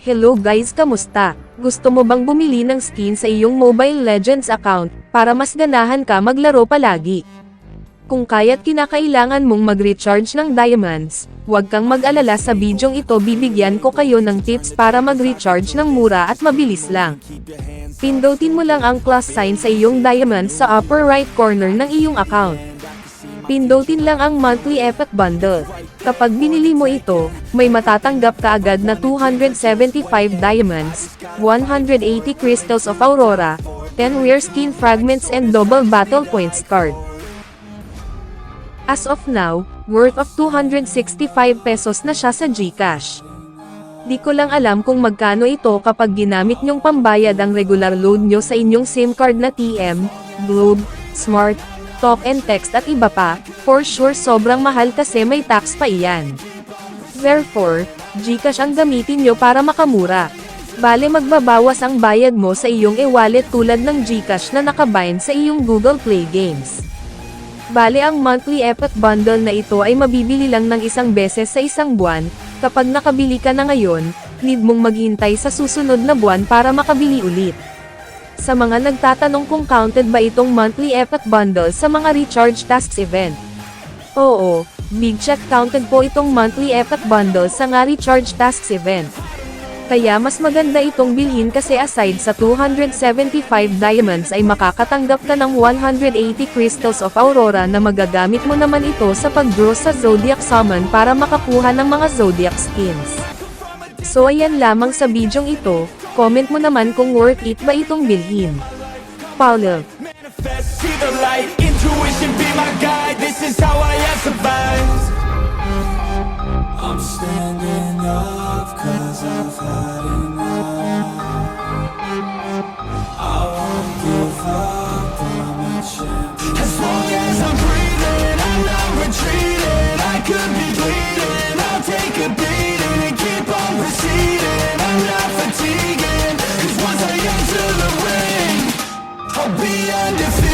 Hello guys, kamusta? Gusto mo bang bumili ng skin sa iyong Mobile Legends account, para mas ganahan ka maglaro palagi? Kung kaya't kinakailangan mong mag-recharge ng diamonds, huwag kang mag-alala, sa bidyong ito bibigyan ko kayo ng tips para mag-recharge ng mura at mabilis lang. Pindutin mo lang ang plus sign sa iyong diamonds sa upper right corner ng iyong account. Pindutin lang ang monthly epic bundle. Kapag binili mo ito, may matatanggap ka agad na 275 diamonds, 180 crystals of aurora, 10 rare skin fragments and double battle points card. As of now, worth of 265 pesos na siya sa GCash. Di ko lang alam kung magkano ito kapag ginamit nyong pambayad ang regular load nyo sa inyong SIM card na TM, Globe, Smart, Talk and Text at iba pa. For sure sobrang mahal kasi may tax pa iyan. Therefore, GCash ang gamitin nyo para makamura. Bale magbabawas ang bayad mo sa iyong e-wallet tulad ng GCash na nakabind sa iyong Google Play Games. Bale ang monthly epic bundle na ito ay mabibili lang ng isang beses sa isang buwan. Kapag nakabili ka na ngayon, need mong maghintay sa susunod na buwan para makabili ulit. Sa mga nagtatanong kung counted ba itong monthly epic bundle sa mga recharge tasks event. Oo, big check, counted po itong monthly epic bundle sa nga recharge tasks event. Kaya mas maganda itong bilhin kasi aside sa 275 diamonds ay makakatanggap ka ng 180 crystals of aurora na magagamit mo naman ito sa pag-draw sa zodiac summon para makakuha ng mga zodiac skins. So ayan lamang sa bidyong ito, comment mo naman kung worth it ba itong bilhin. Paulo. Manifest, see the light, intuition be my guide, this is how I have survived. I'm standing up cause I've had enough. I won't give up, I'm a champion. As long as I'm breathing, I'm not retreating. I could be bleeding, I'll take a beating and keep on proceeding. I'm not fatiguing, cause once I enter the ring, I'll be undefeated.